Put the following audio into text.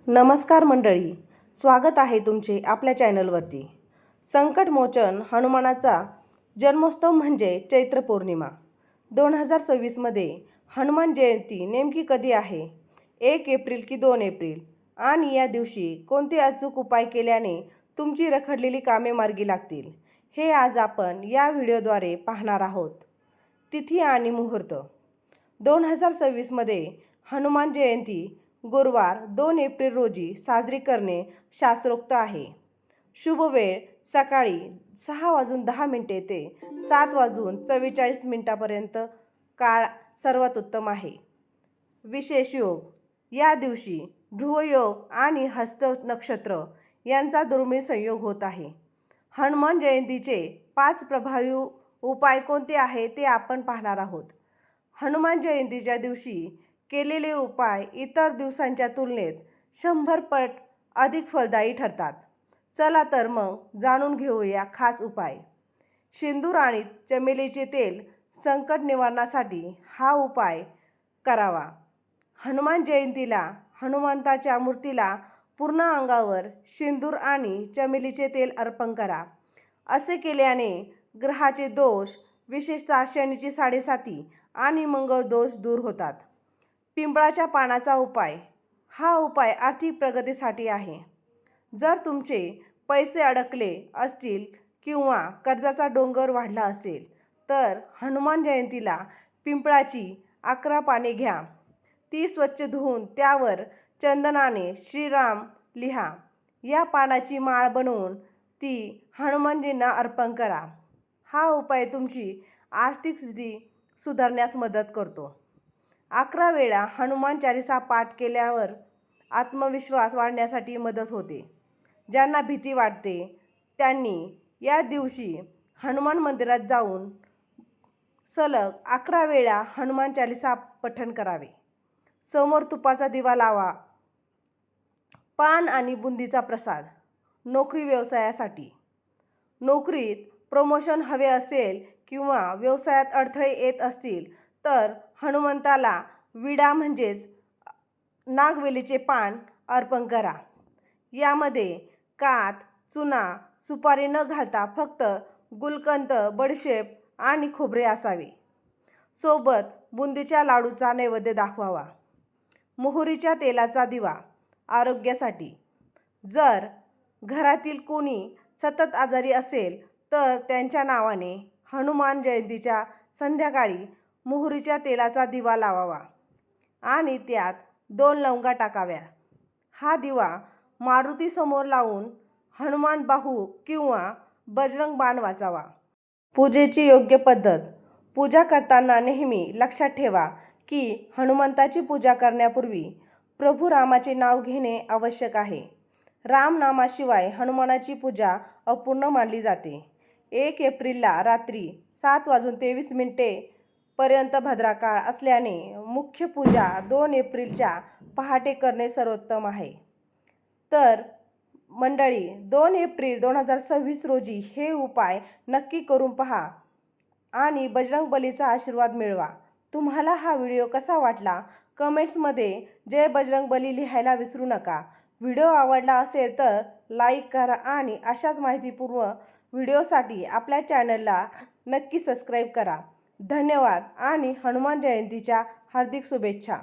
नमस्कार मंडळी, स्वागत आहे तुमचे आपल्या चॅनलवरती। संकटमोचन हनुमानाचा जन्मोत्सव म्हणजे चैत्र पौर्णिमा। 2026 मध्ये हनुमान जयंती नेमकी कधी आहे? 1 एप्रिल की 2 एप्रिल? आणि या दिवशी कोणते अचूक उपाय केल्याने तुमची रखडलेली कामे मार्गी लागतील, हे आज आपण या व्हिडिओद्वारे पाहणार आहोत। तिथी आणि मुहूर्त। 2026 मध्ये हनुमान जयंती गुरुवार 2 एप्रिल रोजी साजरी करणे शास्त्रोक्त आहे। शुभ वेळ सकाळी 6:10 ते 7:44 काळ सर्वात उत्तम आहे। विशेष योग या दिवशी ध्रुवयोग आणि हस्त नक्षत्र यांचा दुर्मिळ संयोग होत आहे। हनुमान जयंतीचे 5 प्रभावी उपाय कोणते आहेत ते आपण पाहणार आहोत। हनुमान जयंतीच्या दिवशी केलेले उपाय इतर दिवसांच्या तुलनेत 100 पट अधिक फलदायी ठरतात। चला तर मग जाणून घेऊया खास उपाय। सिंदूर आणि चमेलीचे तेल संकट निवारणासाठी हा उपाय करावा। हनुमान जयंतीला हनुमंताच्या मूर्तीला पूर्ण अंगावर सिंदूर आणि चमेलीचे तेल अर्पण करा। असे केल्याने ग्रहाचे दोष, विशेषतः शनीची 7.5 आणि मंगळ दोष दूर होतात। पिंपळाच्या पानाचा उपाय हा उपाय आर्थिक प्रगतीसाठी आहे। जर तुमचे पैसे अडकले असतील किंवा कर्जाचा डोंगर वाढला असेल तर हनुमान जयंतीला पिंपळाची 11 पाने घ्या। ती स्वच्छ धुवून त्यावर चंदनाने श्रीराम लिहा। या पानाची माळ बनवून ती हनुमानजींना अर्पण करा। हा उपाय तुमची आर्थिक स्थिती सुधारण्यास मदत करतो। 11 वेळा हनुमान चालीसा पाठ केल्यावर आत्मविश्वास वाढण्यासाठी मदत होते। ज्यांना भीती वाटते त्यांनी या दिवशी हनुमान मंदिरात जाऊन सलग 11 वेळा हनुमान चालीसा पठण करावे। समोर तुपाचा दिवा लावा। पान आणि बुंदीचा प्रसाद। नोकरी व्यवसायासाठी। नोकरीत प्रमोशन हवे असेल किंवा व्यवसायात अडथळे येत असतील तर हनुमंताला विडा म्हणजेच नागवेलीचे पान अर्पण करा। यामध्ये कात, चुना, सुपारी न घालता फक्त गुलकंद, बडीशेप आणि खोबरे असावे। सोबत बुंदीच्या लाडूचा नैवेद्य दाखवावा। मोहरीच्या तेलाचा दिवा। आरोग्यासाठी। जर घरातील कोणी सतत आजारी असेल तर त्यांच्या नावाने हनुमान जयंतीच्या संध्याकाळी मोहरीच्या तेलाचा दिवा लावावा आणि त्यात 2 लवंगा टाकाव्या। हा दिवा मारुतीसमोर लावून हनुमान बाहू किंवा बजरंग बाण वाचावा। पूजेची योग्य पद्धत। पूजा करताना नेहमी लक्षात ठेवा की हनुमंताची पूजा करण्यापूर्वी प्रभू रामाचे नाव घेणे आवश्यक आहे। राम नामाशिवाय हनुमानाची पूजा अपूर्ण मानली जाते। 1 एप्रिलला रात्री 7:23 पर्यंत भद्रा काळ असल्याने मुख्य पूजा 2 एप्रिलच्या पहाटे करणे सर्वोत्तम आहे। तर मंडळी 2 एप्रिल 2026 रोजी हे उपाय नक्की करून पहा आणि बजरंगबलीचा आशीर्वाद मिळवा। तुम्हाला हा व्हिडिओ कसा वाटला कमेंट्समध्ये जय बजरंगबली लिहायला विसरू नका। व्हिडिओ आवडला असेल तर लाईक करा आणि अशाच माहितीपूर्ण व्हिडिओसाठी आपल्या चॅनलला नक्की सबस्क्राईब करा। धन्यवाद आणि हनुमान जयंतीच्या हार्दिक शुभेच्छा।